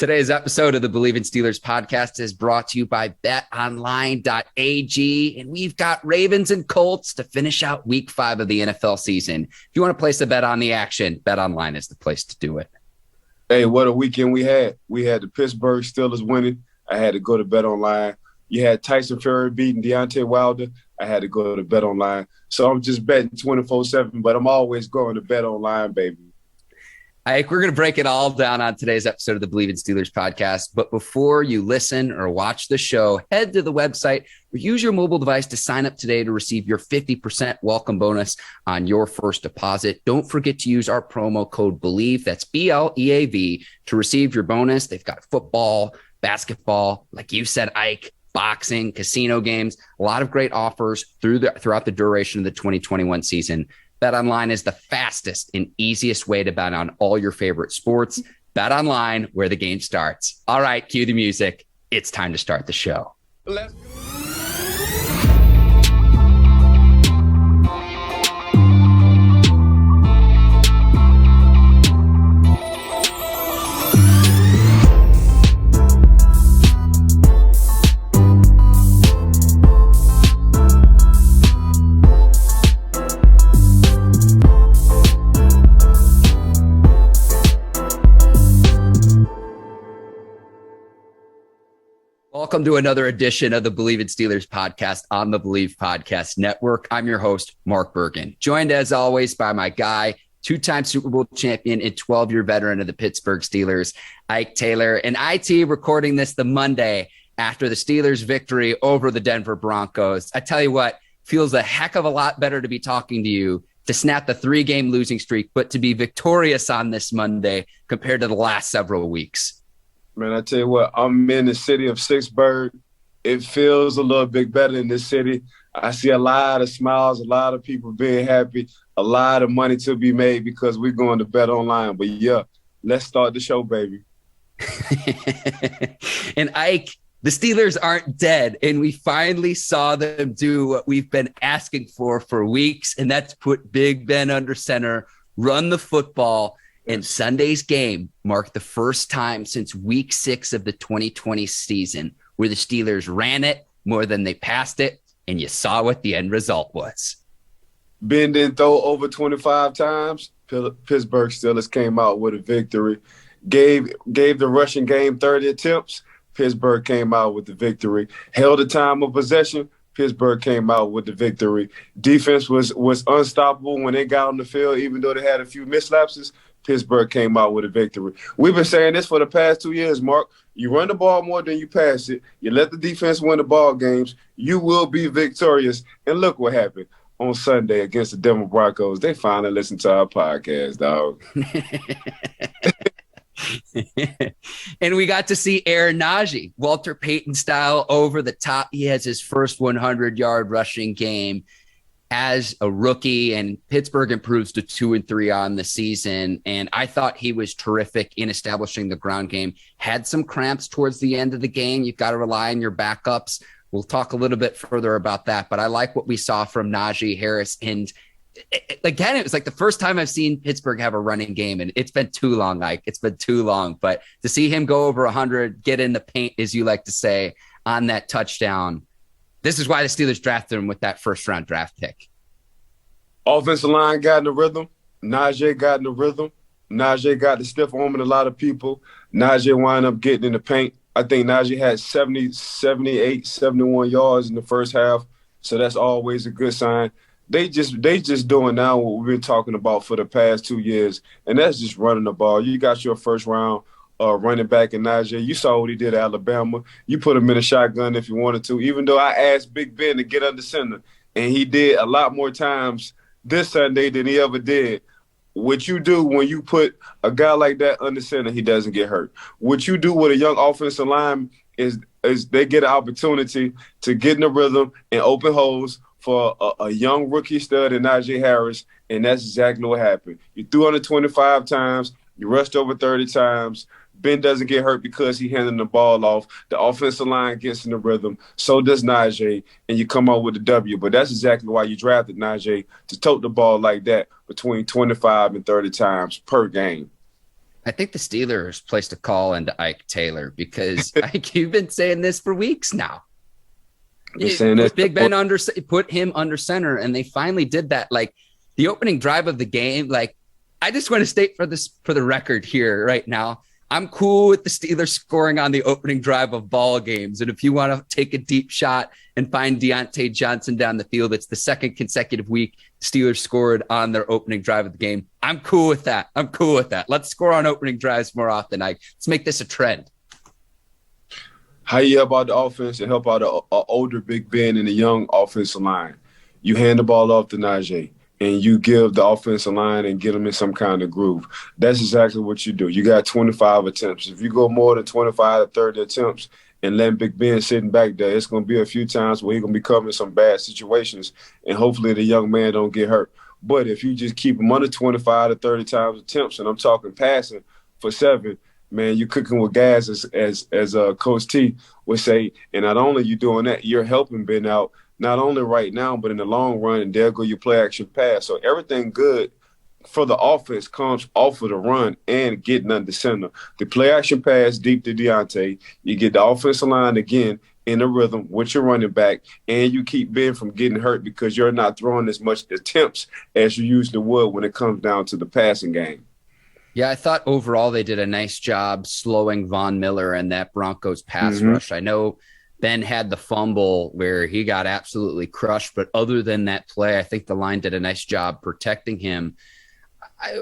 Today's episode of the Bleav in Steelers podcast is brought to you by betonline.ag, and we've got Ravens and Colts to finish out week 5 of the NFL season. If you want to place a bet on the action, BetOnline is the place to do it. Hey, what a weekend we had. We had the Pittsburgh Steelers winning. I had to go to BetOnline. You had Tyson Fury beating Deontay Wilder. I had to go to BetOnline. So I'm just betting 24/7, but I'm always going to BetOnline, baby. Ike, we're going to break it all down on today's episode of the Bleav in Steelers podcast. But before you listen or watch the show, head to the website or use your mobile device to sign up today to receive your 50% welcome bonus on your first deposit. Don't forget to use our promo code Bleav, that's BLEAV, to receive your bonus. They've got football, basketball, like you said, Ike, boxing, casino games, a lot of great offers throughout the duration of the 2021 season. BetOnline is the fastest and easiest way to bet on all your favorite sports. BetOnline, where the game starts. All right, cue the music. It's time to start the show. Let's go. Welcome to another edition of the Bleav in Steelers podcast on the Bleav Podcast Network. I'm your host, Mark Bergin, joined as always by my guy, 2-time Super Bowl champion and 12-year veteran of the Pittsburgh Steelers, Ike Taylor. And IT recording this the Monday after the Steelers' victory over the Denver Broncos. I tell you what, feels a heck of a lot better to be talking to you, to snap the 3-game losing streak, but to be victorious on this Monday compared to the last several weeks. Man, I tell you what, I'm in the city of Pittsburgh. It feels a little bit better in this city. I see a lot of smiles, a lot of people being happy, a lot of money to be made because we're going to BetOnline. But yeah, let's start the show, baby. And Ike, the Steelers aren't dead, and we finally saw them do what we've been asking for weeks, and that's put Big Ben under center, run the football. And Sunday's game marked the first time since week 6 of the 2020 season where the Steelers ran it more than they passed it, and you saw what the end result was. Ben didn't throw over 25 times. Pittsburgh Steelers came out with a victory. Gave the rushing game 30 attempts. Pittsburgh came out with the victory. Held the time of possession. Pittsburgh came out with the victory. Defense was unstoppable when they got on the field, even though they had a few mislapses. Pittsburgh came out with a victory. We've been saying this for the past 2 years, Mark. You run the ball more than you pass it. You let the defense win the ball games. You will be victorious. And look what happened on Sunday against the Denver Broncos. They finally listened to our podcast, dog. And we got to see Air Najee, Walter Payton style, over the top. He has his first 100-yard rushing game as a rookie, and Pittsburgh improves to 2-3 on the season. And I thought he was terrific in establishing the ground game. Had some cramps towards the end of the game. You've got to rely on your backups. We'll talk a little bit further about that, but I like what we saw from Najee Harris. And again, it was like the first time I've seen Pittsburgh have a running game, and it's been too long, Mike. It's been too long. But to see him go over 100, get in the paint, as you like to say, on that touchdown, this is why the Steelers drafted him with that first-round draft pick. Offensive line got in the rhythm. Najee got in the rhythm. Najee got the stiff arm in a lot of people. Najee wound up getting in the paint. I think Najee had 70, 78, 71 yards in the first half, so that's always a good sign. They just doing now what we've been talking about for the past 2 years, and that's just running the ball. You got your first-round running back in Najee. You saw what he did at Alabama. You put him in a shotgun if you wanted to, even though I asked Big Ben to get under center, and he did a lot more times this Sunday than he ever did. What you do when you put a guy like that under center, he doesn't get hurt. What you do with a young offensive line is they get an opportunity to get in the rhythm and open holes for a young rookie stud in Najee Harris, and that's exactly what happened. You threw under 25 times. You rushed over 30 times. Ben doesn't get hurt because he handed the ball off. The offensive line gets in the rhythm. So does Najee, and you come out with a W. But that's exactly why you drafted Najee, to tote the ball like that between 25 and 30 times per game. I think the Steelers placed a call into Ike Taylor because Ike, you've been saying this for weeks now. Put Big Ben put him under center, and they finally did that. Like the opening drive of the game, like I just want to state for the record here right now, I'm cool with the Steelers scoring on the opening drive of ball games. And if you want to take a deep shot and find Deontay Johnson down the field, it's the second consecutive week Steelers scored on their opening drive of the game. I'm cool with that. Let's score on opening drives more often. Let's make this a trend. How you help out the offense and help out an older Big Ben and a young offensive line? You hand the ball off to Najee, and you give the offensive line and get them in some kind of groove. That's exactly what you do. You got 25 attempts. If you go more than 25 to 30 attempts and let Big Ben sitting back there, it's going to be a few times where he's going to be covering some bad situations, and hopefully the young man don't get hurt. But if you just keep him under 25 to 30 times attempts, and I'm talking passing for 7, man, you're cooking with gas, as Coach T would say. And not only you doing that, you're helping Ben out, not only right now, but in the long run, and there go your play-action pass. So everything good for the offense comes off of the run and getting under center. The play-action pass deep to Deontay, you get the offensive line again in the rhythm with your running back, and you keep Ben from getting hurt because you're not throwing as much attempts as you usually would when it comes down to the passing game. Yeah, I thought overall they did a nice job slowing Von Miller and that Broncos pass rush. I know Ben had the fumble where he got absolutely crushed, but other than that play, I think the line did a nice job protecting him.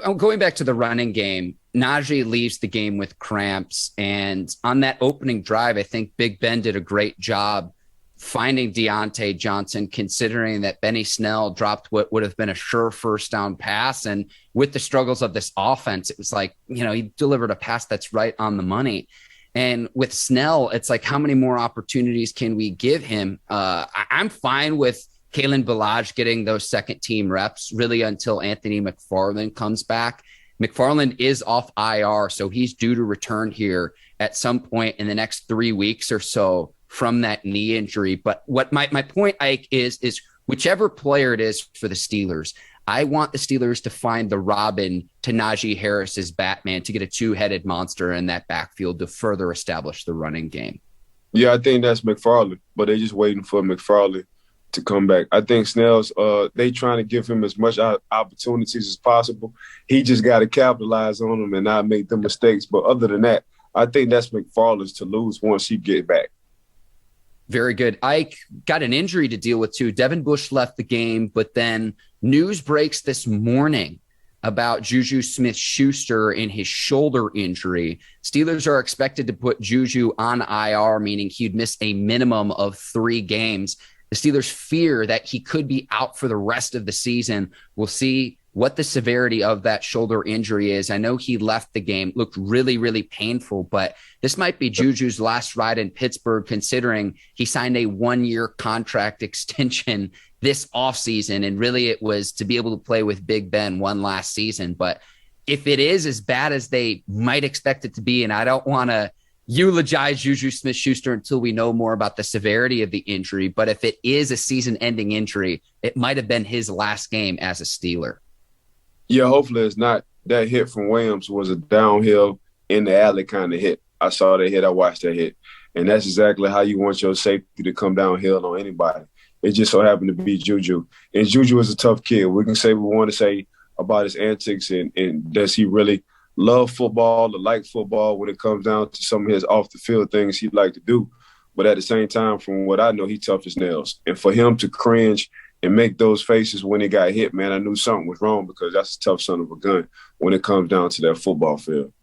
I'm going back to the running game. Najee leaves the game with cramps, and on that opening drive, I think Big Ben did a great job finding Deontay Johnson, considering that Benny Snell dropped what would have been a sure first down pass. And with the struggles of this offense, it was like, he delivered a pass that's right on the money. And with Snell, it's like, how many more opportunities can we give him? I'm fine with Kalen Ballage getting those second team reps really until Anthony McFarland comes back. McFarland is off IR, so he's due to return here at some point in the next 3 weeks or so from that knee injury. But what my point, Ike, is whichever player it is for the Steelers, I want the Steelers to find the Robin to Najee Harris's Batman to get a two-headed monster in that backfield to further establish the running game. Yeah, I think that's McFarland, but they're just waiting for McFarland to come back. I think Snell's, they trying to give him as much opportunities as possible. He just got to capitalize on them and not make the mistakes. But other than that, I think that's McFarland's to lose once he get back. Very good. Ike got an injury to deal with too. Devin Bush left the game, but then news breaks this morning about JuJu Smith-Schuster in his shoulder injury. Steelers are expected to put JuJu on IR, meaning he'd miss a minimum of 3 games. The Steelers fear that he could be out for the rest of the season. We'll see what the severity of that shoulder injury is. I know he left the game, looked really, really painful, but this might be JuJu's last ride in Pittsburgh, considering he signed a 1-year contract extension this offseason. And really it was to be able to play with Big Ben one last season. But if it is as bad as they might expect it to be, and I don't want to eulogize JuJu Smith-Schuster until we know more about the severity of the injury, but if it is a season-ending injury, it might have been his last game as a Steeler. Yeah, hopefully it's not. That hit from Williams was a downhill in the alley kind of hit. I saw that hit. I watched that hit. And that's exactly how you want your safety to come downhill on anybody. It just so happened to be JuJu. And JuJu is a tough kid. We can say what we want to say about his antics and does he really love football or like football when it comes down to some of his off-the-field things he'd like to do. But at the same time, from what I know, he's tough as nails. And for him to cringe and make those faces when he got hit, man, I knew something was wrong because that's a tough son of a gun when it comes down to that football field.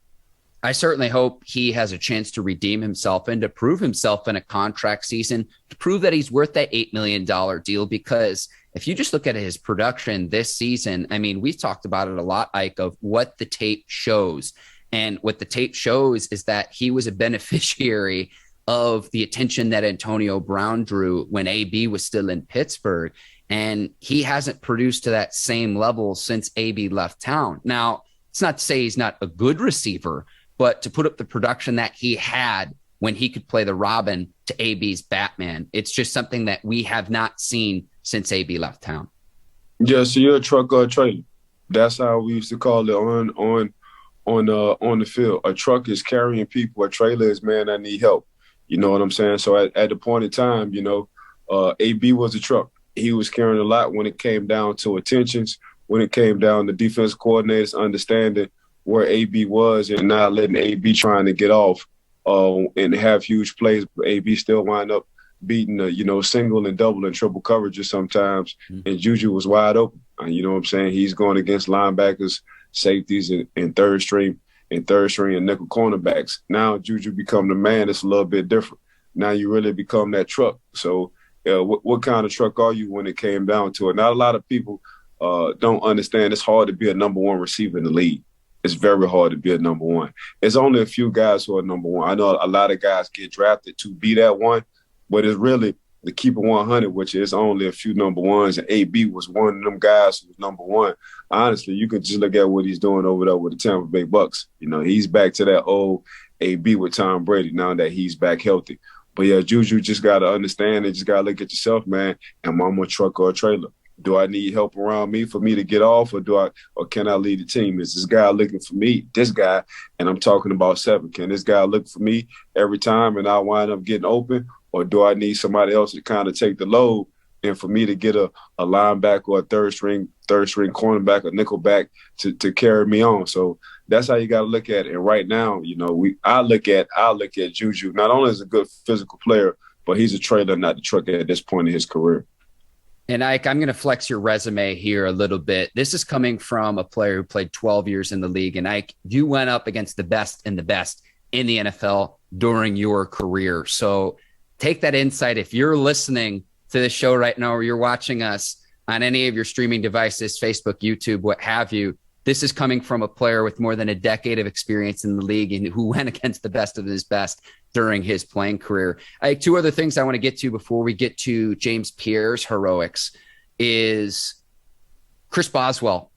I certainly hope he has a chance to redeem himself and to prove himself in a contract season, to prove that he's worth that $8 million deal, because if you just look at his production this season, I mean, we've talked about it a lot, Ike, of what the tape shows. And what the tape shows is that he was a beneficiary of the attention that Antonio Brown drew when AB was still in Pittsburgh. And he hasn't produced to that same level since AB left town. Now, it's not to say he's not a good receiver, but to put up the production that he had when he could play the Robin to AB's Batman, it's just something that we have not seen since AB left town. Yeah, so you're a truck or a trailer. That's how we used to call it on on the field. A truck is carrying people. A trailer is, man, I need help. You know what I'm saying? So at the point in time, AB was a truck. He was carrying a lot when it came down to attentions, when it came down to defense coordinators understanding where AB was and not letting AB trying to get off and have huge plays. But AB still wind up beating single and double and triple coverages sometimes. Mm-hmm. And JuJu was wide open. You know what I'm saying? He's going against linebackers, safeties, and third string and nickel cornerbacks. Now JuJu become the man. It's a little bit different. Now you really become that truck. So what kind of truck are you when it came down to it? Not a lot of people don't understand it's hard to be a number one receiver in the league. It's very hard to be a number one. It's only a few guys who are number one. I know a lot of guys get drafted to be that one, but it's really the keeper 100, which is only a few number ones, and AB was one of them guys who was number one. Honestly, you could just look at what he's doing over there with the Tampa Bay Bucks. He's back to that old AB with Tom Brady now that he's back healthy. But yeah, JuJu just got to understand and just got to look at yourself, man. Am I a truck or a trailer? Do I need help around me for me to get off, or can I lead the team? Is this guy looking for me? This guy, and I'm talking about 7. Can this guy look for me every time and I wind up getting open? Or do I need somebody else to kind of take the load and for me to get a linebacker or a third string cornerback or nickel back to carry me on? So that's how you got to look at it. And right now, I look at JuJu not only as a good physical player, but he's a trailer, not the truck at this point in his career. And Ike, I'm going to flex your resume here a little bit. This is coming from a player who played 12 years in the league. And Ike, you went up against the best in the NFL during your career. So take that insight. If you're listening to this show right now, or you're watching us on any of your streaming devices, Facebook, YouTube, what have you, this is coming from a player with more than a decade of experience in the league and who went against the best of his best during his playing career. I have 2 other things I want to get to before we get to James Pierre's heroics is Chris Boswell,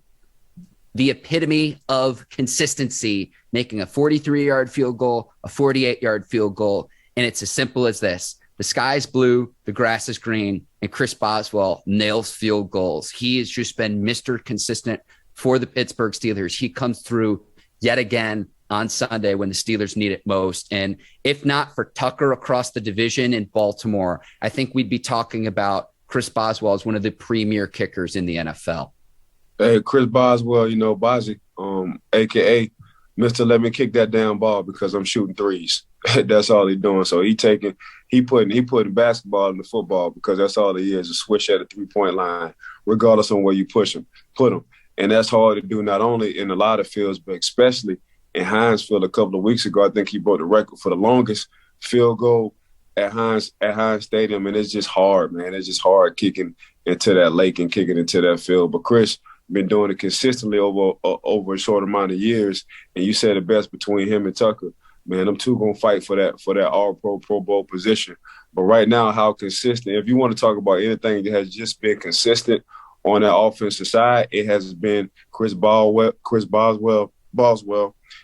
the epitome of consistency, making a 43-yard field goal, a 48-yard field goal. And it's as simple as this. The sky's blue, the grass is green, and Chris Boswell nails field goals. He has just been Mr. Consistent for the Pittsburgh Steelers. He comes through yet again on Sunday when the Steelers need it most. And if not for Tucker across the division in Baltimore, I think we'd be talking about Chris Boswell as one of the premier kickers in the NFL. Hey, Chris Boswell, Bozzy, a.k.a. Mr. Let me kick that damn ball because I'm shooting threes. That's all he's doing. So he putting basketball in the football because that's all he is, a switch at the 3-point line, regardless on where you put him. And that's hard to do not only in a lot of fields, but especially in Heinz Field a couple of weeks ago. I think he broke the record for the longest field goal at Heinz Stadium. And it's just hard, man. It's just hard kicking into that lake and kicking into that field. But Chris been doing it consistently over a short amount of years. And you said the best between him and Tucker. Man, them two going to fight for that all-pro, Pro Bowl position. But right now, how consistent, if you want to talk about anything that has just been consistent on that offensive side, it has been Chris Boswell.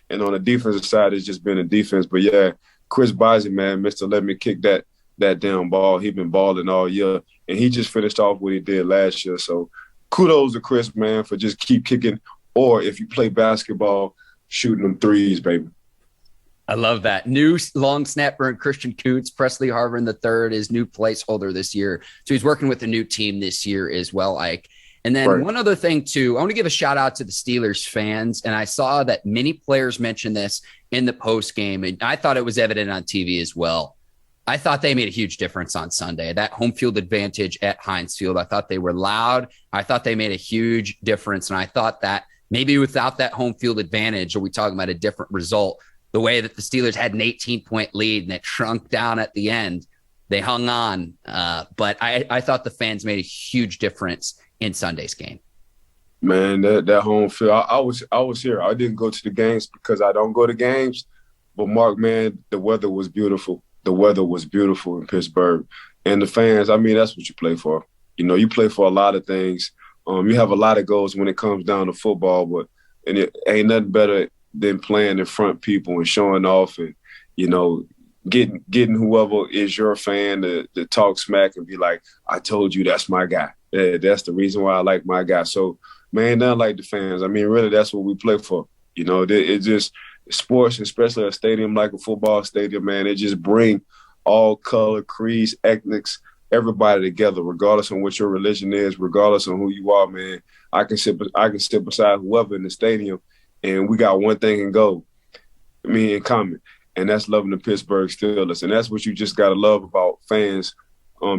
And on the defensive side, it's just been a defense. But, yeah, Chris Boswell, man, Mr. Let me kick that damn ball. He been balling all year. And he just finished off what he did last year. So kudos to Chris, man, for just keep kicking. Or if you play basketball, shooting them threes, baby. I love that. New long snapper and Christian Kuntz, Presley Harvin III is new placeholder this year. So he's working with a new team this year as well, Ike. And then One other thing, too, I want to give a shout out to the Steelers fans. And I saw that many players mentioned this in the post game, and I thought it was evident on TV as well. I thought they made a huge difference on Sunday. That home field advantage at Heinz Field, I thought they were loud. I thought they made a huge difference. And I thought that maybe without that home field advantage, are we talking about a different result? The way that the Steelers had an 18-point lead and it shrunk down at the end, they hung on. But I thought the fans made a huge difference in Sunday's game. Man, that home field, I was here. I didn't go to the games because I don't go to games. But, Mark, man, the weather was beautiful. The weather was beautiful in Pittsburgh. And the fans, I mean, that's what you play for. You play for a lot of things. You have a lot of goals when it comes down to football, and it ain't nothing better than playing in front of people and showing off and, getting whoever is your fan to talk smack and be like, I told you that's my guy. That's the reason why I like my guy. So, man, nothing like the fans. I mean, really, that's what we play for. It just sports, especially a stadium like a football stadium, man, it just bring all color, creeds, ethnics, everybody together, regardless of what your religion is, regardless of who you are, man. I can sit beside whoever in the stadium, and we got one thing in common, and that's loving the Pittsburgh Steelers. And that's what you just got to love about fans,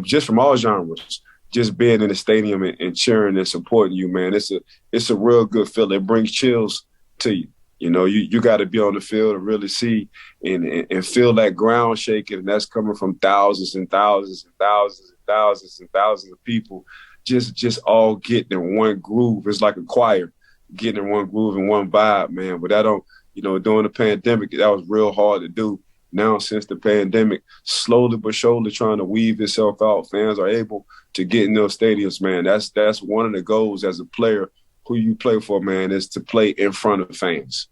just from all genres, just being in the stadium and cheering and supporting you, man. It's a real good feeling. It brings chills to you. You got to be on the field to really see and feel that ground shaking, and that's coming from thousands and thousands and thousands and thousands and thousands of people just all getting in one groove. It's like a choir getting in one groove and one vibe, man. But during the pandemic, that was real hard to do. Now, since the pandemic, slowly but surely trying to weave itself out, fans are able to get in those stadiums, man. That's one of the goals as a player. Who you play for, man, is to play in front of fans.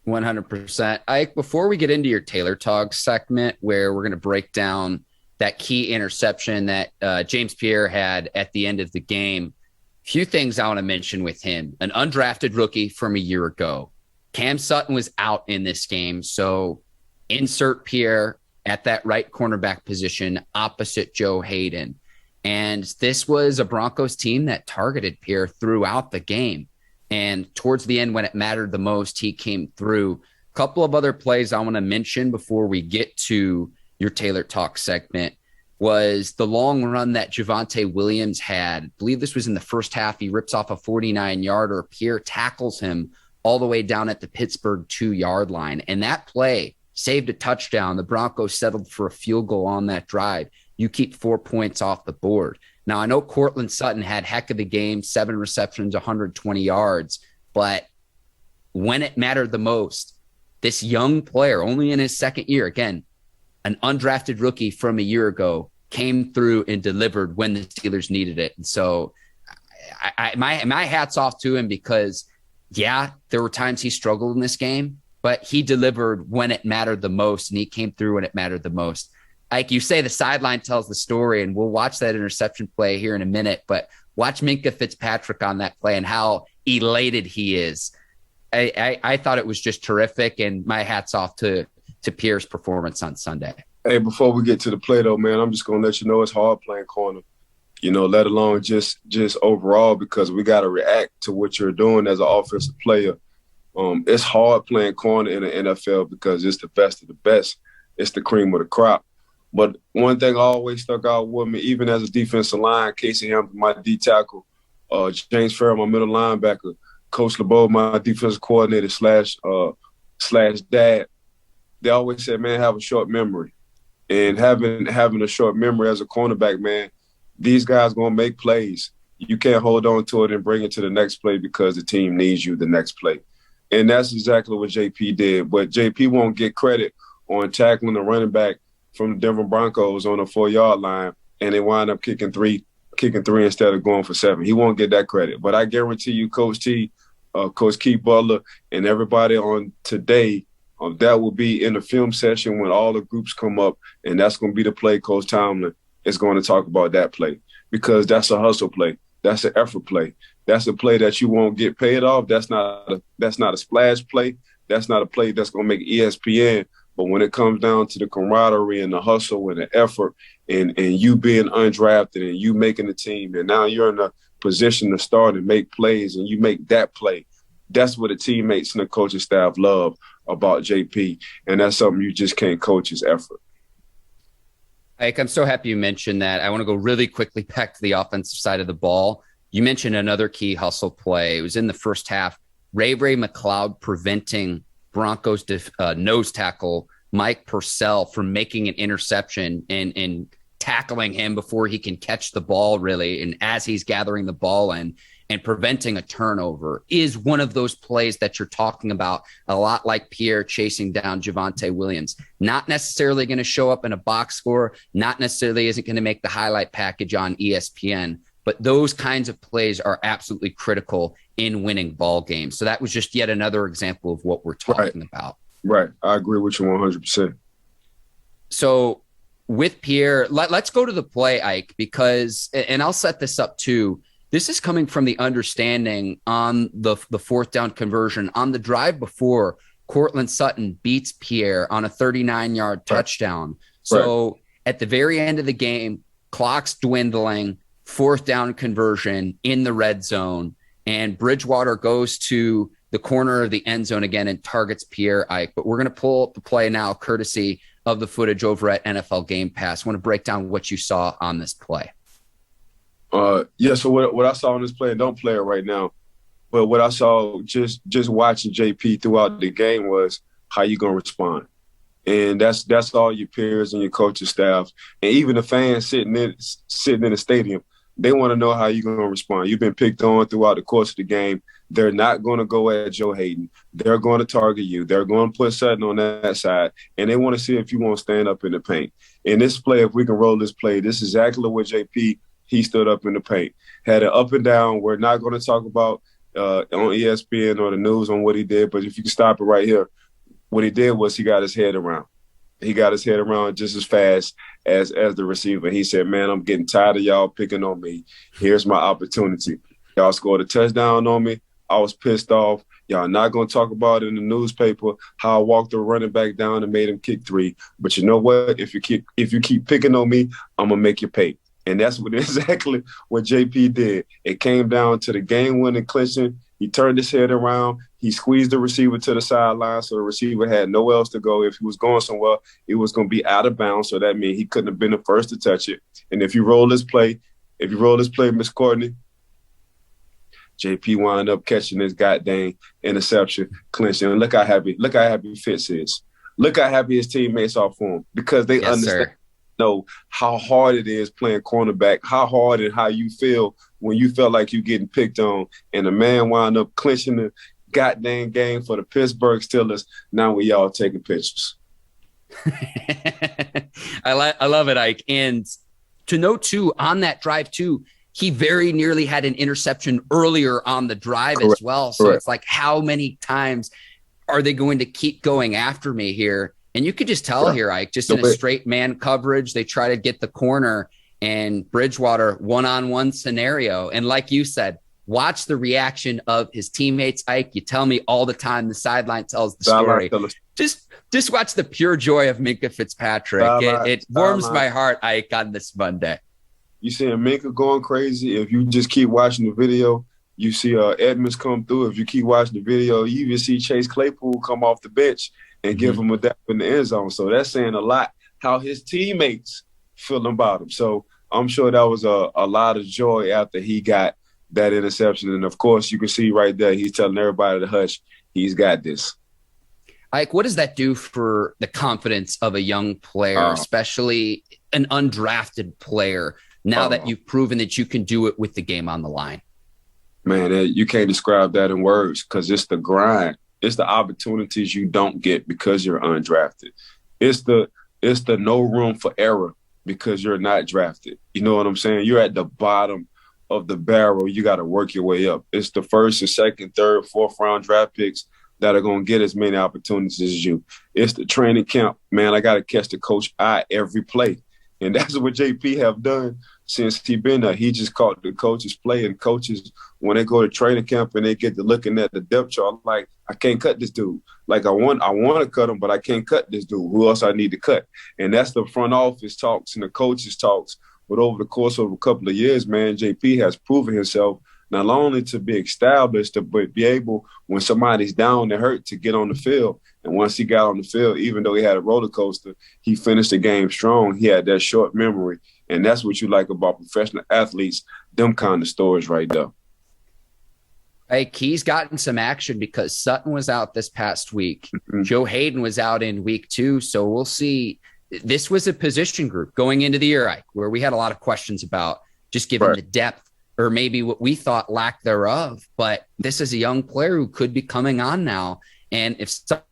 100%. Ike, before we get into your Taylor Talk segment, where we're going to break down that key interception that James Pierre had at the end of the game, a few things I want to mention with him. An undrafted rookie from a year ago. Cam Sutton was out in this game, so insert Pierre at that right cornerback position opposite Joe Hayden. And this was a Broncos team that targeted Pierre throughout the game. And towards the end, when it mattered the most, he came through. A couple of other plays I want to mention before we get to your Taylor Talk segment was the long run that Javonte Williams had. I Bleav this was in the first half. He rips off a 49-yarder. Pierre tackles him all the way down at the Pittsburgh 2-yard line. And that play saved a touchdown. The Broncos settled for a field goal on that drive. You keep 4 points off the board. Now, I know Courtland Sutton had heck of a game, 7 receptions, 120 yards. But when it mattered the most, this young player, only in his second year, again, an undrafted rookie from a year ago, came through and delivered when the Steelers needed it. And so my hat's off to him because, yeah, there were times he struggled in this game, but he delivered when it mattered the most, and he came through when it mattered the most. Like you say, the sideline tells the story, and we'll watch that interception play here in a minute, but watch Minkah Fitzpatrick on that play and how elated he is. I thought it was just terrific, and my hat's off to Pierre's performance on Sunday. Hey, before we get to the play, though, man, I'm just going to let you know it's hard playing corner, let alone just overall, because we got to react to what you're doing as an offensive player. It's hard playing corner in the NFL because it's the best of the best. It's the cream of the crop. But one thing always stuck out with me, even as a defensive line, Casey Hampton, my D tackle, James Pierre, my middle linebacker, Coach LeBeau, my defensive coordinator slash dad, they always said, man, have a short memory. And having a short memory as a cornerback, man, these guys going to make plays. You can't hold on to it and bring it to the next play because the team needs you the next play. And that's exactly what JP did. But JP won't get credit on tackling the running back from the Denver Broncos on the 4-yard line, and they wind up kicking three instead of going for 7. He won't get that credit. But I guarantee you, Coach T, Coach Keith Butler, and everybody on today, that will be in the film session when all the groups come up, and that's going to be the play Coach Tomlin is going to talk about that play, because that's a hustle play. That's an effort play. That's a play that you won't get paid off. That's not a splash play. That's not a play that's going to make ESPN. But when it comes down to the camaraderie and the hustle and the effort and you being undrafted and you making the team, and now you're in a position to start and make plays and you make that play, that's what the teammates and the coaching staff love about JP. And that's something you just can't coach his effort. Ike, I'm so happy you mentioned that. I want to go really quickly back to the offensive side of the ball. You mentioned another key hustle play. It was in the first half. Ray McLeod preventing Broncos nose tackle Mike Purcell from making an interception and tackling him before he can catch the ball, really, and as he's gathering the ball in, and preventing a turnover is one of those plays that you're talking about, a lot like Pierre chasing down Javonte Williams. Not necessarily going to show up in a box score, not necessarily isn't going to make the highlight package on ESPN, but those kinds of plays are absolutely critical in winning ball games. So that was just yet another example of what we're talking about. Right. I agree with you 100%. So with Pierre, let's go to the play, Ike, because, and I'll set this up too, this is coming from the understanding on the fourth down conversion. On the drive before, Courtland Sutton beats Pierre on a 39-yard touchdown. So at the very end of the game, clock's dwindling, fourth down conversion in the red zone, and Bridgewater goes to the corner of the end zone again and targets Pierre Ike. But we're going to pull up the play now, courtesy of the footage over at NFL Game Pass. I want to break down what you saw on this play. So what I saw on this play, and don't play it right now, but what I saw just watching JP throughout the game was how you going to respond. And that's all your peers and your coaching staff, and even the fans sitting in the stadium. They want to know how you're going to respond. You've been picked on throughout the course of the game. They're not going to go at Joe Hayden. They're going to target you. They're going to put Sutton on that side, and they want to see if you want to stand up in the paint. In this play, if we can roll this play, this is exactly what JP, he stood up in the paint. Had an up and down. We're not going to talk about on ESPN or the news on what he did, but if you can stop it right here, what he did was he got his head around. He got his head around just as fast as the receiver. He said, man, I'm getting tired of y'all picking on me. Here's my opportunity. Y'all scored a touchdown on me. I was pissed off. Y'all not going to talk about it in the newspaper, how I walked the running back down and made him kick 3. But you know what? If you keep picking on me, I'm going to make you pay. And that's exactly what JP did. It came down to the game-winning clinching. He turned his head around. He squeezed the receiver to the sideline, so the receiver had nowhere else to go. If he was going somewhere, it was going to be out of bounds, so that means he couldn't have been the first to touch it. And if you roll this play, Miss Courtney, JP wound up catching this goddamn interception, clinching. And look how happy Fitz is. Look how happy his teammates are for him, because they understand. Know how hard it is playing cornerback, how hard and how you feel when you felt like you're getting picked on, and the man wound up clinching the goddamn game for the Pittsburgh Steelers. Now we all taking pictures. I love it, Ike. And to note too, on that drive too, he very nearly had an interception earlier on the drive as well. So it's like, how many times are they going to keep going after me here? And you could just tell here, Ike, just in a straight man coverage, they try to get the corner and Bridgewater one-on-one scenario. And like you said, watch the reaction of his teammates, Ike. You tell me all the time the sideline tells the story. Just watch the pure joy of Minkah Fitzpatrick. It warms my heart, Ike, on this Monday. You see Minkah going crazy. If you just keep watching the video, you see Edmonds come through. If you keep watching the video, you even see Chase Claypool come off the bench and give him a dap in the end zone. So that's saying a lot how his teammates feel about him. So I'm sure that was a lot of joy after he got that interception. And, of course, you can see right there he's telling everybody to hush. He's got this. Ike, what does that do for the confidence of a young player, especially an undrafted player, now that you've proven that you can do it with the game on the line? Man, you can't describe that in words, because it's the grind. It's the opportunities you don't get because you're undrafted. It's the no room for error because you're not drafted. You know what I'm saying? You're at the bottom of the barrel. You got to work your way up. It's the first and second, third, fourth round draft picks that are going to get as many opportunities as you. It's the training camp. Man, I got to catch the coach eye every play. And that's what JP have done since he been there. He just caught the coaches play, and coaches, when they go to training camp and they get to looking at the depth chart, I'm like, I can't cut this dude. Like, I want to cut him, but I can't cut this dude. Who else I need to cut? And that's the front office talks and the coaches talks. But over the course of a couple of years, man, JP has proven himself not only to be established, but be able, when somebody's down and hurt, to get on the field. And once he got on the field, even though he had a roller coaster, he finished the game strong. He had that short memory. And that's what you like about professional athletes, them kind of stories right there. Hey, he's gotten some action because Sutton was out this past week. Joe Hayden was out in week 2. So we'll see. This was a position group going into the year, Ike, where we had a lot of questions about just given the depth or maybe what we thought lack thereof. But this is a young player who could be coming on now. And if Sutton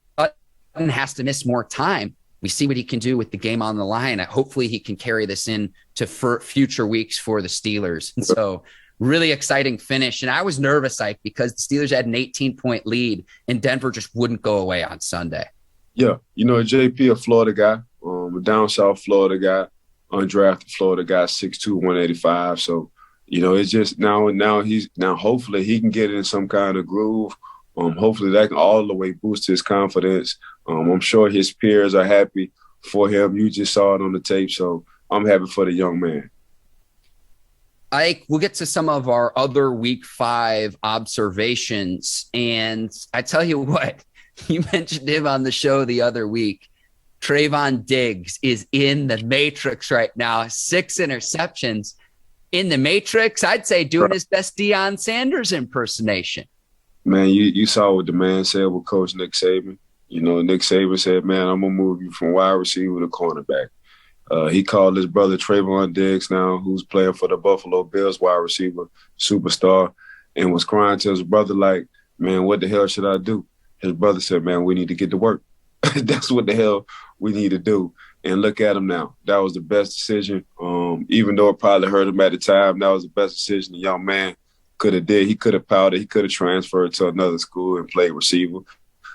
has to miss more time, we see what he can do with the game on the line. Hopefully he can carry this in to future weeks for the Steelers. And so really exciting finish. And I was nervous, Ike, because the Steelers had an 18-point lead and Denver just wouldn't go away on Sunday. Yeah. You know, JP, a Florida guy, a down south Florida guy, undrafted Florida guy, 6'2", 185. So It's just now hopefully he can get in some kind of groove. Hopefully that can all the way boost his confidence. I'm sure his peers are happy for him. You just saw it on the tape, so I'm happy for the young man. Ike, we'll get to some of our other Week 5 observations. And I tell you what, you mentioned him on the show the other week. Trayvon Diggs is in the matrix right now. 6 interceptions in the matrix. I'd say doing his best Deion Sanders impersonation. Man, you saw what the man said with Coach Nick Saban. Nick Saban said, man, I'm going to move you from wide receiver to cornerback. He called his brother Trayvon Diggs now, who's playing for the Buffalo Bills wide receiver, superstar, and was crying to his brother like, man, what the hell should I do? His brother said, man, we need to get to work. That's what the hell we need to do. And look at him now. That was the best decision. Even though it probably hurt him at the time, that was the best decision the young man could have did. He could have powdered. He could have transferred to another school and played receiver.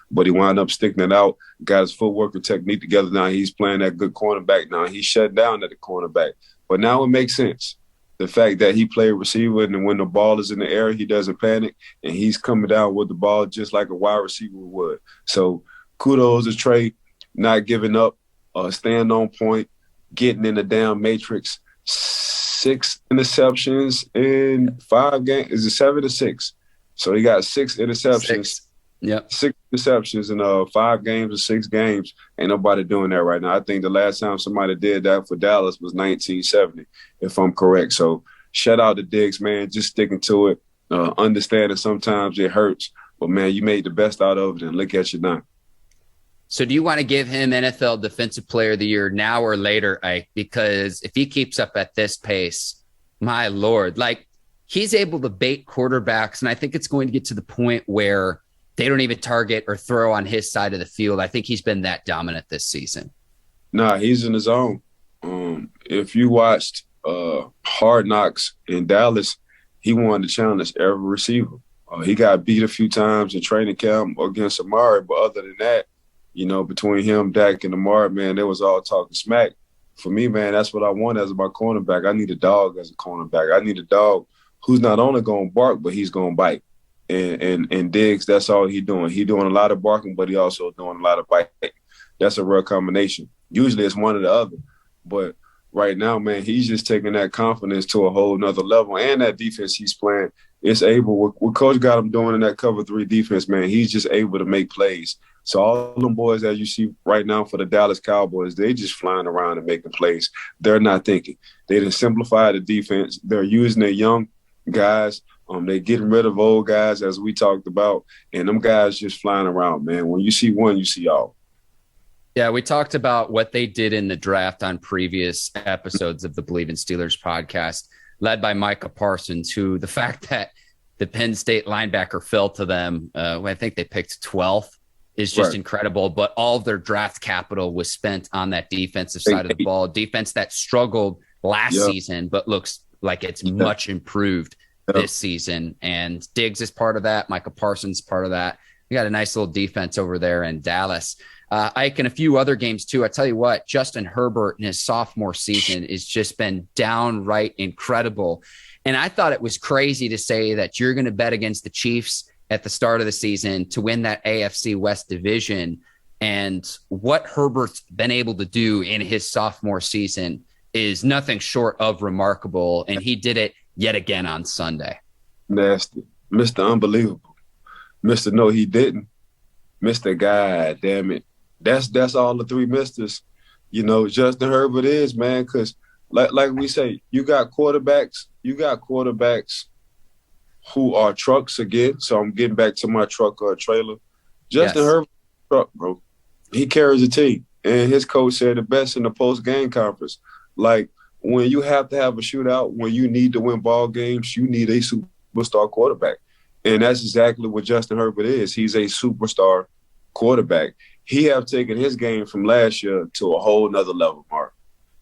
But he wound up sticking it out, got his footwork and technique together. Now he's playing that good cornerback. Now he's shut down at the cornerback. But now it makes sense. The fact that he played receiver and when the ball is in the air, he doesn't panic, and he's coming down with the ball just like a wide receiver would. So kudos to Trey, not giving up, staying on point, getting in the damn matrix. 6 interceptions in 5 games. Is it 7 or 6? So he got 6 interceptions. 6. Yep. 6 receptions in 5 games or 6 games. Ain't nobody doing that right now. I think the last time somebody did that for Dallas was 1970, if I'm correct. So shout out to Diggs, man, just sticking to it. Understanding sometimes it hurts, but, man, you made the best out of it, and look at you now. So do you want to give him NFL Defensive Player of the Year now or later, Ike? Because if he keeps up at this pace, my Lord, like he's able to bait quarterbacks, and I think it's going to get to the point where they don't even target or throw on his side of the field. I think he's been that dominant this season. Nah, he's in his own. If you watched Hard Knocks in Dallas, he wanted to challenge every receiver. He got beat a few times in training camp against Amari, but other than that, between him, Dak, and Amari, man, they was all talking smack. For me, man, that's what I want as my cornerback. I need a dog as a cornerback. I need a dog who's not only going to bark, but he's going to bite. And Diggs, that's all he's doing. He's doing a lot of barking, but he also doing a lot of biting. That's a real combination. Usually it's one or the other. But right now, man, he's just taking that confidence to a whole nother level. And that defense he's playing, it's able, what Coach got him doing in that cover 3 defense, man, he's just able to make plays. So all them boys that you see right now for the Dallas Cowboys, they just flying around and making plays. They're not thinking. They done simplified the defense. They're using their young guys. They're getting rid of old guys, as we talked about, and them guys just flying around, man. When you see one, you see all. Yeah, we talked about what they did in the draft on previous episodes of the Bleav in Steelers podcast, led by Micah Parsons, who the fact that the Penn State linebacker fell to them, I think they picked 12th, is just incredible. But all of their draft capital was spent on that defensive side of the ball, defense that struggled last season, but looks like it's much improved this season. And Diggs is part of that. Micah Parsons is part of that. We got a nice little defense over there in Dallas. Ike, in a few other games too. I tell you what, Justin Herbert in his sophomore season has just been downright incredible. And I thought it was crazy to say that you're going to bet against the Chiefs at the start of the season to win that AFC West division. And what Herbert's been able to do in his sophomore season is nothing short of remarkable. And he did it yet again on Sunday. Nasty. Mr. Unbelievable. Mr. No, he didn't. Mr. God damn it. That's all the 3 misters. Justin Herbert is, man, because like we say, you got quarterbacks who are trucks again. So I'm getting back to my truck or trailer. Justin Herbert, truck, bro. He carries a team. And his coach said the best in the post-game conference. Like, when you have to have a shootout, when you need to win ball games, you need a superstar quarterback. And that's exactly what Justin Herbert is. He's a superstar quarterback. He have taken his game from last year to a whole nother level, Mark.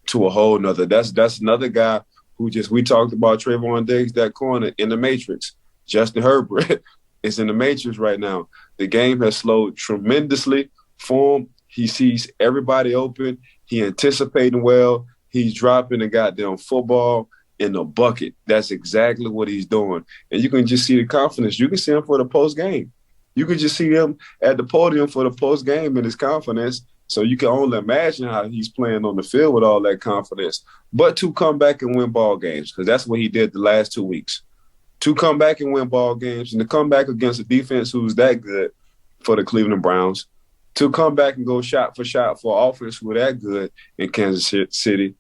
To a whole nother. That's another guy who we talked about Trayvon Diggs, that corner in the matrix. Justin Herbert is in the matrix right now. The game has slowed tremendously for him. He sees everybody open. He anticipating well. He's dropping the goddamn football. in the bucket. That's exactly what he's doing. And you can just see the confidence. You can see him for the post game. You can just see him at the podium for the post game and his confidence. So you can only imagine how he's playing on the field with all that confidence. But to come back and win ball games, because that's what he did the last 2 weeks. To come back and win ball games and to come back against a defense who's that good for the Cleveland Browns, to come back and go shot for offense who are that good in Kansas City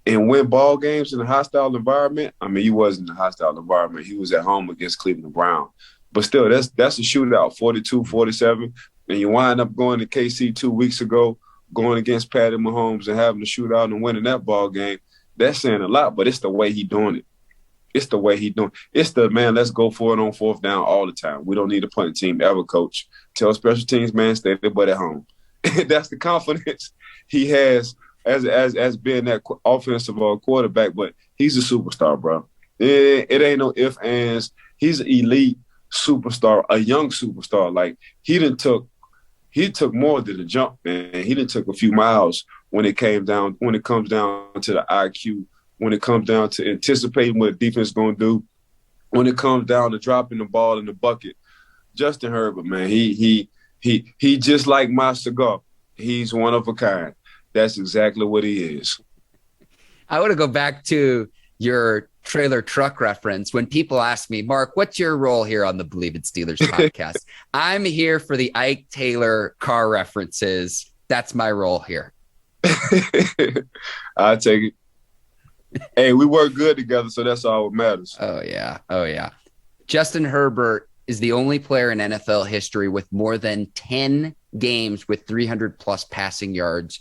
and win ball games in a hostile environment. I mean, he wasn't in a hostile environment. He was at home against Cleveland Browns. But still, that's a shootout, 42-47. And you wind up going to KC 2 weeks ago, going against Patty Mahomes and having a shootout and winning that ball game. That's saying a lot, but it's the way he doing it. It's the way he doing it. It's the, man, let's go for it on fourth down all the time. We don't need a punting team ever, coach. Tell special teams, man, stay their butt at home. That's the confidence he has as being that offensive quarterback, but he's a superstar, bro. It ain't no ifs, ands. He's an elite superstar, a young superstar. Like, he took more than a jump, man. He done took a few miles when it comes down to the IQ, when it comes down to anticipating what the defense is going to do, when it comes down to dropping the ball in the bucket. Justin Herbert, man, he just like my cigar. He's one of a kind. That's exactly what he is. I want to go back to your trailer truck reference. When people ask me, Mark, what's your role here on the Bleav in Steelers podcast? I'm here for the Ike Taylor car references. That's my role here. I take it. Hey, we work good together, so that's all that matters. Oh, yeah. Justin Herbert is the only player in NFL history with more than 10 games with 300-plus passing yards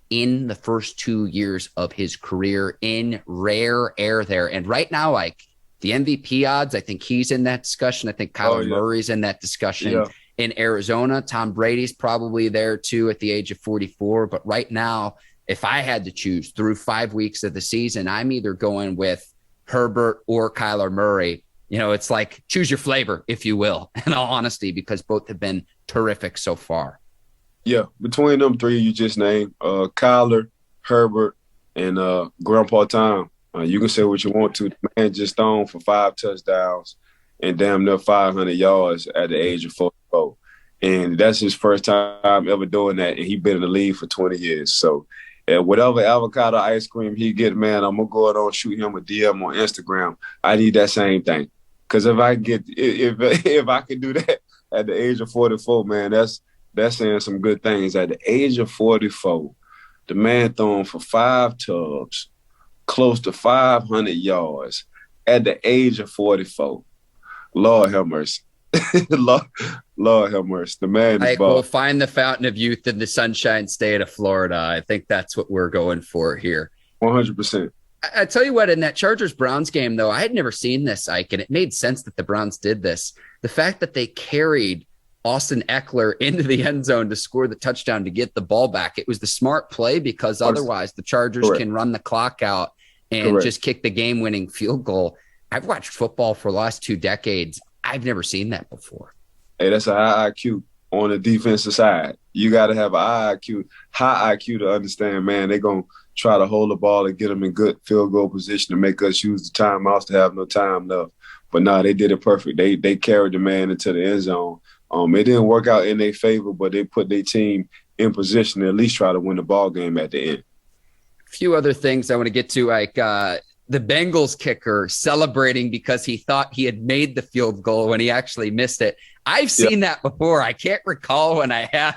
in the first 2 years of his career, in rare air there. And right now, like, the MVP odds, I think he's in that discussion. I think Kyler Murray's in that discussion. Yeah. In Arizona, Tom Brady's probably there too at the age of 44. But right now, if I had to choose through 5 weeks of the season, I'm either going with Herbert or Kyler Murray. You know, it's like choose your flavor, if you will, in all honesty, because both have been terrific so far. Yeah, between them three you just named, Kyler, Herbert, and Grandpa Tom. You can say what you want to. The man just thrown for 5 touchdowns and damn near 500 yards at the age of 44. And that's his first time ever doing that, and he's been in the league for 20 years. So whatever avocado ice cream he get, man, I'm going to go ahead and shoot him a DM on Instagram. I need that same thing. Because if I can do that at the age of 44, man, that's saying some good things. At the age of 44, the man throwing for 5 tubs, close to 500 yards at the age of 44. Lord have mercy. Lord have mercy. The man is we'll find the fountain of youth in the Sunshine State of Florida. I think that's what we're going for here. 100%. I tell you what, in that Chargers-Browns game, though, I had never seen this, Ike, and it made sense that the Browns did this. The fact that they carried Austin Eckler into the end zone to score the touchdown to get the ball back, it was the smart play because otherwise the Chargers can run the clock out and just kick the game-winning field goal. I've watched football for the last 2 decades. I've never seen that before. Hey, that's a high IQ on the defensive side. You got to have a high IQ to understand, man, they're going to try to hold the ball and get them in good field goal position to make us use the timeouts to have no time left. But no, they did it perfect. They carried the man into the end zone. It didn't work out in their favor, but they put their team in position to at least try to win the ball game at the end. A few other things I want to get to, like the Bengals kicker celebrating because he thought he had made the field goal when he actually missed it. I've seen that before. I can't recall when I had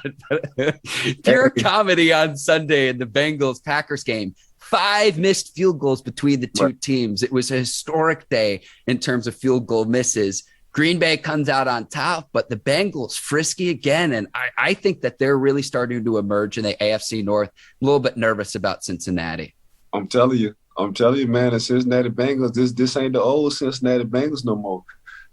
pure comedy on Sunday in the Bengals-Packers game. 5 missed field goals between the two teams. It was a historic day in terms of field goal misses. Green Bay comes out on top, but the Bengals frisky again. And I think that they're really starting to emerge in the AFC North. A little bit nervous about Cincinnati. I'm telling you, man, the Cincinnati Bengals, this ain't the old Cincinnati Bengals no more.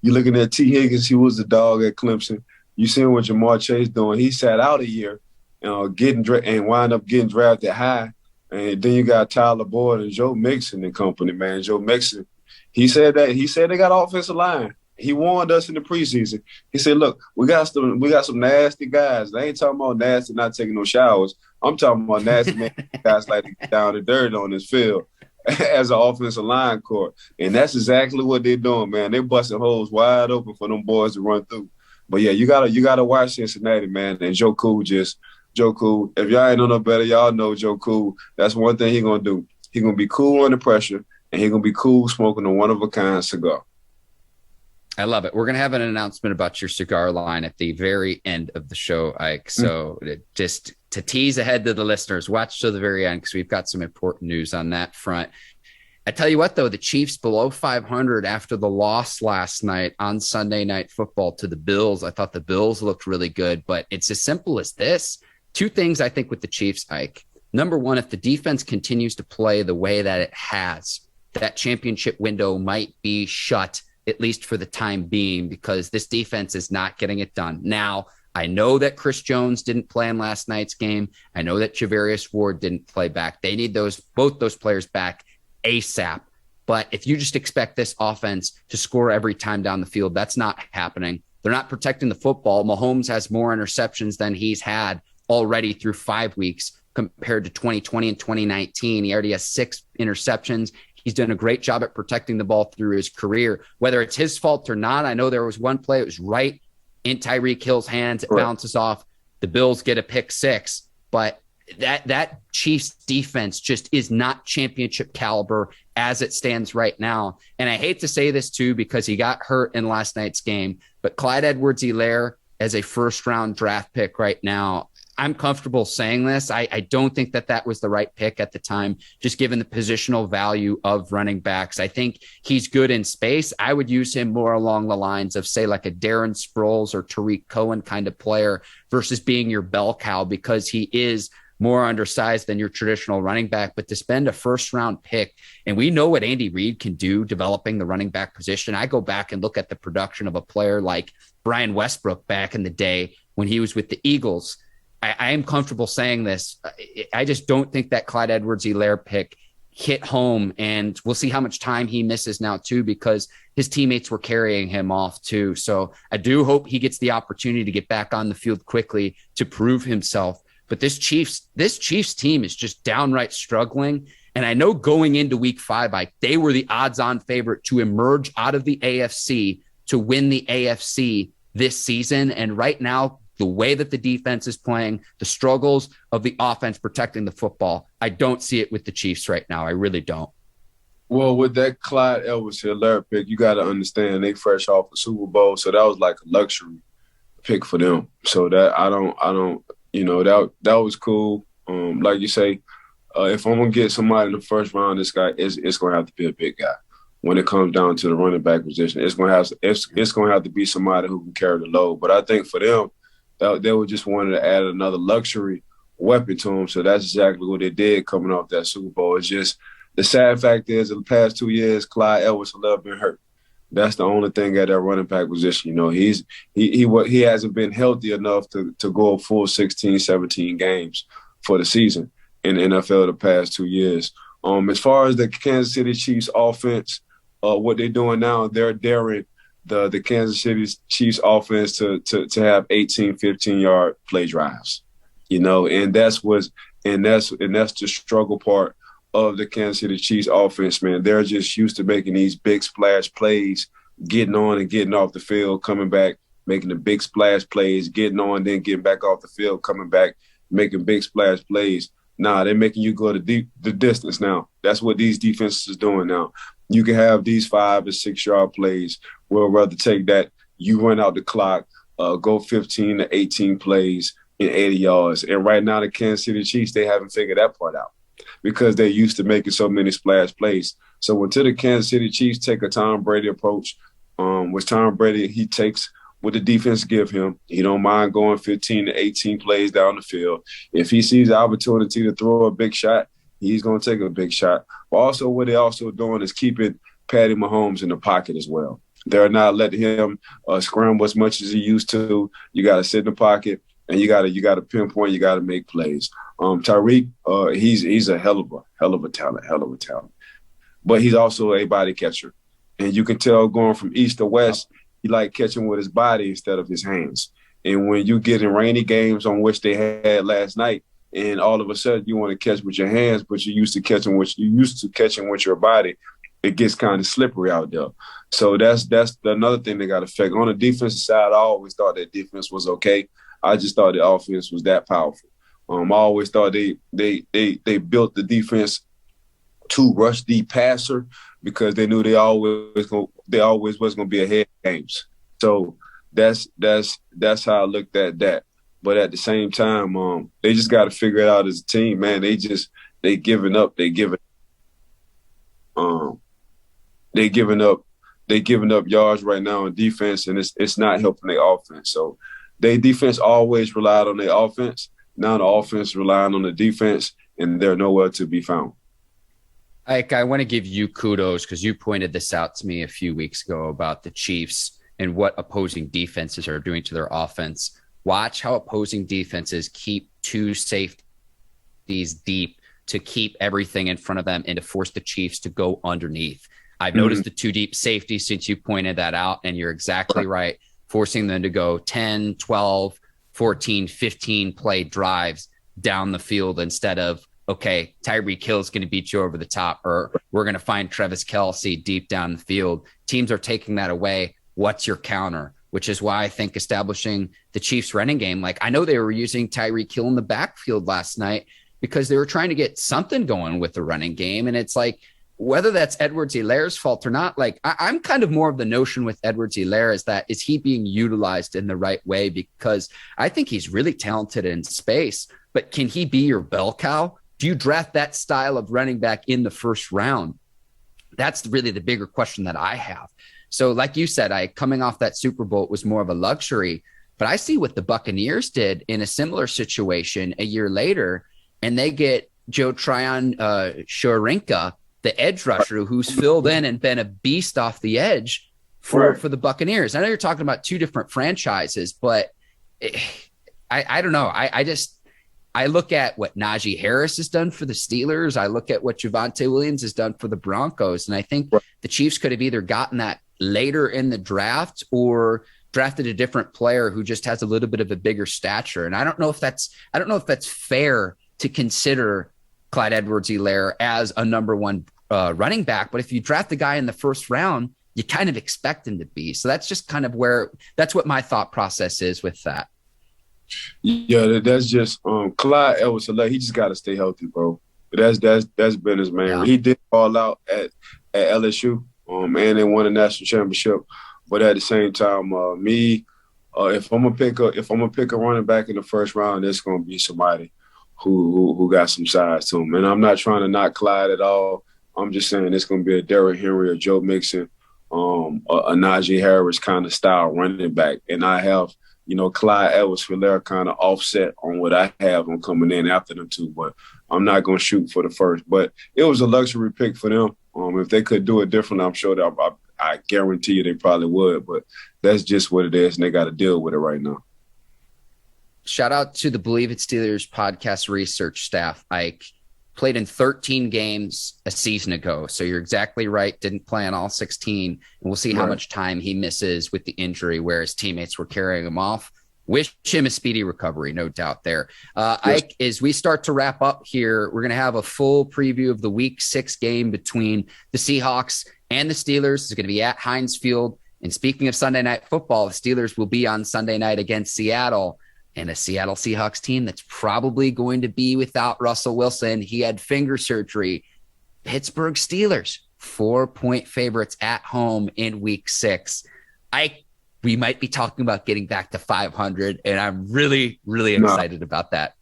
You're looking at T. Higgins, he was the dog at Clemson. You seen what Jamar Chase doing. He sat out a year and wound up getting drafted high. And then you got Tyler Boyd and Joe Mixon and company, man. Joe Mixon, he said they got offensive line. He warned us in the preseason. He said, look, we got some nasty guys. I ain't talking about nasty not taking no showers. I'm talking about nasty guys like to get down the dirt on this field. as an offensive line core. And that's exactly what they're doing, man. They're busting holes wide open for them boys to run through. But yeah, you gotta watch Cincinnati, man. And Joe Cool, if y'all ain't know no better, y'all know Joe Cool. That's one thing he's gonna do. He's gonna be cool under pressure, and he's gonna be cool smoking a one-of-a-kind cigar. I love it. We're going to have an announcement about your cigar line at the very end of the show, Ike. So just to tease ahead to the listeners, watch to the very end because we've got some important news on that front. I tell you what, though, the Chiefs below 500 after the loss last night on Sunday Night Football to the Bills. I thought the Bills looked really good, but it's as simple as this. Two things I think with the Chiefs, Ike. Number one, if the defense continues to play the way that it has, that championship window might be shut, at least for the time being, because this defense is not getting it done. Now, I know that Chris Jones didn't play in last night's game. I know that Charvarius Ward didn't play back. They need both those players back ASAP. But if you just expect this offense to score every time down the field, that's not happening. They're not protecting the football. Mahomes has more interceptions than he's had already through 5 weeks compared to 2020 and 2019. He already has 6 interceptions. He's done a great job at protecting the ball through his career, whether it's his fault or not. I know there was one play, it was right in Tyreek Hill's hands. It bounces off. The Bills get a pick 6, but that Chiefs defense just is not championship caliber as it stands right now. And I hate to say this too, because he got hurt in last night's game, but Clyde Edwards-Helaire as a first-round draft pick right now, I'm comfortable saying this. I don't think that was the right pick at the time, just given the positional value of running backs. I think he's good in space. I would use him more along the lines of, say, like a Darren Sproles or Tariq Cohen kind of player versus being your bell cow, because he is more undersized than your traditional running back. But to spend a first-round pick, and we know what Andy Reid can do developing the running back position. I go back and look at the production of a player like Brian Westbrook back in the day when he was with the Eagles. I am comfortable saying this. I just don't think that Clyde Edwards-Helaire pick hit home, and we'll see how much time he misses now too, because his teammates were carrying him off too. So I do hope he gets the opportunity to get back on the field quickly to prove himself. But this Chiefs team is just downright struggling. And I know going into week 5, they were the odds-on favorite to emerge out of the AFC to win the AFC this season. And right now, the way that the defense is playing, the struggles of the offense protecting the football, I don't see it with the Chiefs right now. I really don't. Well, with that Clyde Edwards-Helaire pick, you got to understand they fresh off the Super Bowl, so that was like a luxury pick for them. So that I don't, that was cool. Like you say, if I'm gonna get somebody in the first round, this guy it's gonna have to be a big guy. When it comes down to the running back position, it's gonna have to be somebody who can carry the load. But I think for them, they were just wanting to add another luxury weapon to them. So that's exactly what they did coming off that Super Bowl. It's just the sad fact is in the past 2 years, Clyde Edwards-Helaire been hurt. That's the only thing at that running back position. He hasn't been healthy enough to go a full 16, 17 games for the season in the NFL the past 2 years. As far as the Kansas City Chiefs offense, what they're doing now, they're daring the Kansas City Chiefs offense to have 18, 15-yard play drives. And that's the struggle part of the Kansas City Chiefs offense, man. They're just used to making these big splash plays, getting on and getting off the field, coming back, making the big splash plays, getting on, then getting back off the field, coming back, making big splash plays. Nah, they're making you go the distance now. That's what these defenses are doing now. You can have these 5 or 6 yard plays. We'll rather take that. You run out the clock, go 15 to 18 plays in 80 yards. And right now, the Kansas City Chiefs, they haven't figured that part out because they're used to making so many splash plays. So until the Kansas City Chiefs take a Tom Brady approach, which Tom Brady, he takes what the defense give him. He don't mind going 15 to 18 plays down the field. If he sees the opportunity to throw a big shot, he's going to take a big shot. But also what they're also doing is keeping Patty Mahomes in the pocket as well. They're not letting him scramble as much as he used to. You got to sit in the pocket, and you got to pinpoint. You got to make plays. Tyreek, he's a hell of a talent. But he's also a body catcher, and you can tell going from east to west, he like catching with his body instead of his hands. And when you get in rainy games on which they had last night, and all of a sudden you want to catch with your hands, but you're used to catching with your body. It gets kind of slippery out there. So that's another thing that got affected. On the defensive side, I always thought that defense was okay. I just thought the offense was that powerful. I always thought they built the defense to rush the passer because they knew they always was going to be ahead of games. So that's how I looked at that. But at the same time, they just got to figure it out as a team, man. They giving up yards right now on defense, and it's not helping their offense. So their defense always relied on their offense. Now the offense relying on the defense, and they're nowhere to be found. Ike, I want to give you kudos because you pointed this out to me a few weeks ago about the Chiefs and what opposing defenses are doing to their offense. Watch how opposing defenses keep two safeties deep to keep everything in front of them and to force the Chiefs to go underneath. I've noticed the two deep safety since you pointed that out, and you're exactly right, forcing them to go 10, 12, 14, 15 play drives down the field instead of, okay, Tyreek Hill's going to beat you over the top, or we're going to find Travis Kelce deep down the field. Teams are taking that away. What's your counter? Which is why I think establishing the Chiefs running game, like I know they were using Tyreek Hill in the backfield last night because they were trying to get something going with the running game. And it's like, whether that's Edwards-Helaire's fault or not, like I'm kind of more of the notion with Edwards-Helaire is he being utilized in the right way? Because I think he's really talented in space, but can he be your bell cow? Do you draft that style of running back in the first round? That's really the bigger question that I have. So like you said, coming off that Super Bowl, it was more of a luxury, but I see what the Buccaneers did in a similar situation a year later, and they get Joe Tryon Shorinka, the edge rusher, who's filled in and been a beast off the edge for the Buccaneers. I know you're talking about two different franchises, but I don't know. I look at what Najee Harris has done for the Steelers. I look at what Javonte Williams has done for the Broncos. And I think the Chiefs could have either gotten that later in the draft or drafted a different player who just has a little bit of a bigger stature. And I don't know if that's fair to consider Clyde Edwards-Helaire as a number one running back. But if you draft the guy in the first round, you kind of expect him to be. So that's just kind of that's what my thought process is with that. Yeah, that's just Clyde Edwards-Helaire. He just got to stay healthy, bro. That's been his man. Yeah. He did fall out at LSU, and they won a national championship. But at the same time, if I'm gonna pick a running back in the first round, it's gonna be somebody who got some size to him. And I'm not trying to knock Clyde at all. I'm just saying it's gonna be a Derrick Henry or Joe Mixon, a Najee Harris kind of style running back. And I have, Clyde Edwards-Helaire kind of offset on what I have on coming in after them two, but I'm not going to shoot for the first. But it was a luxury pick for them. If they could do it differently, I'm sure that I guarantee you they probably would, but that's just what it is, and they got to deal with it right now. Shout out to the Bleav It Steelers podcast research staff. Ike played in 13 games a season ago, so you're exactly right. Didn't play in all 16, and we'll see how much time he misses with the injury where his teammates were carrying him off. Wish him a speedy recovery, no doubt there. Yes. Ike, as we start to wrap up here, we're going to have a full preview of the Week 6 game between the Seahawks and the Steelers. It's going to be at Heinz Field. And speaking of Sunday Night Football, the Steelers will be on Sunday night against Seattle, and a Seattle Seahawks team that's probably going to be without Russell Wilson. He had finger surgery. Pittsburgh Steelers, 4-point favorites at home in Week 6. We might be talking about getting back to 500, and I'm really, really excited about that.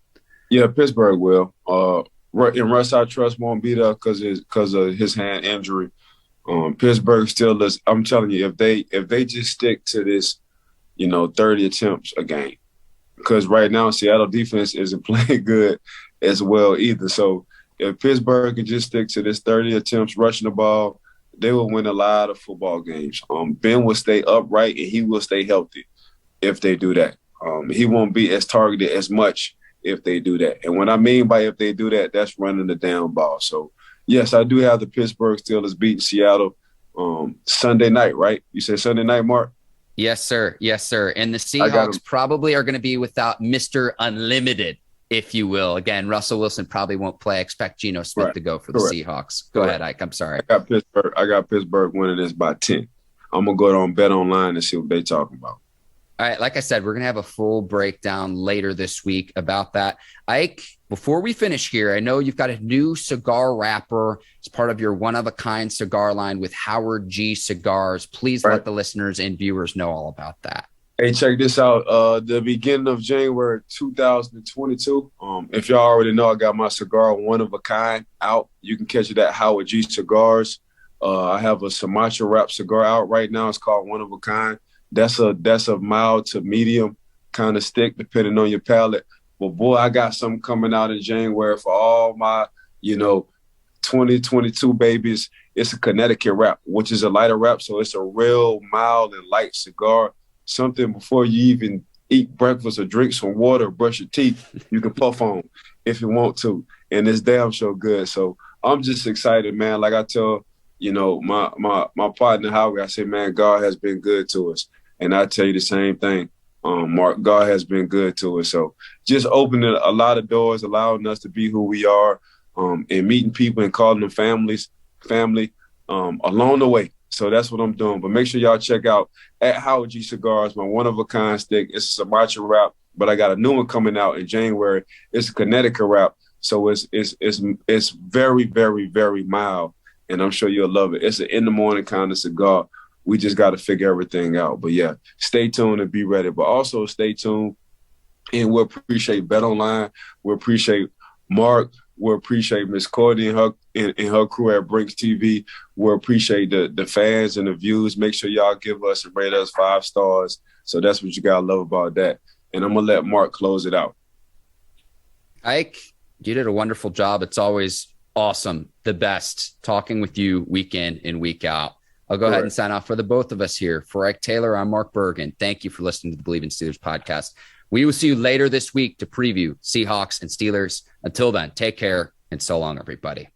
Yeah, Pittsburgh will. And Russ, I trust, won't be there because of his hand injury. Pittsburgh Steelers, I'm telling you, if they just stick to this, 30 attempts a game, because right now Seattle defense isn't playing good as well either. So if Pittsburgh can just stick to this 30 attempts rushing the ball, they will win a lot of football games. Ben will stay upright and he will stay healthy if they do that. He won't be as targeted as much if they do that. And what I mean by if they do that, that's running the down ball. So, yes, I do have the Pittsburgh Steelers beating Seattle Sunday night, right? You said Sunday night, Mark? Yes, sir. Yes, sir. And the Seahawks probably are going to be without Mr. Unlimited, if you will. Again, Russell Wilson probably won't play. I expect Geno Smith to go for the Seahawks. Go ahead, Ike. I'm sorry. I got Pittsburgh winning this by 10. I'm going to go on Bet Online and see what they talking about. All right, like I said, we're going to have a full breakdown later this week about that. Ike, before we finish here, I know you've got a new cigar wrapper as part of your one-of-a-kind cigar line with Howard G Cigars. Please let the listeners and viewers know all about that. Hey, check this out. The beginning of January 2022. If y'all already know, I got my cigar one-of-a-kind out. You can catch it at Howard G Cigars. I have a Sumatra wrap cigar out right now. It's called One-of-a-Kind. That's a mild to medium kind of stick, depending on your palate. But boy, I got something coming out in January for all my, 2022 babies. It's a Connecticut wrap, which is a lighter wrap. So it's a real mild and light cigar. Something before you even eat breakfast or drink some water or brush your teeth, you can puff on if you want to. And it's damn sure good. So I'm just excited, man. Like I tell, my partner Howard, I say, man, God has been good to us. And I tell you the same thing, Mark, God has been good to us. So just opening a lot of doors, allowing us to be who we are, and meeting people and calling them family along the way. So that's what I'm doing. But make sure y'all check out at Howard G Cigars, my one-of-a-kind stick. It's a Sumatra wrap, but I got a new one coming out in January. It's a Connecticut wrap. So it's very, very, very mild, and I'm sure you'll love it. It's an in-the-morning kind of cigar. We just got to figure everything out. But, yeah, stay tuned and be ready. But also stay tuned, and we'll appreciate Bet Online. We'll appreciate Mark. We'll appreciate Miss Courtney and her crew at Brinks TV. We'll appreciate the fans and the views. Make sure y'all give us and rate us 5 stars. So that's what you got to love about that. And I'm going to let Mark close it out. Ike, you did a wonderful job. It's always awesome, the best, talking with you week in and week out. I'll go ahead and sign off for the both of us here. For Ike Taylor, I'm Mark Bergin. Thank you for listening to the Bleav in Steelers podcast. We will see you later this week to preview Seahawks and Steelers. Until then, take care and so long, everybody.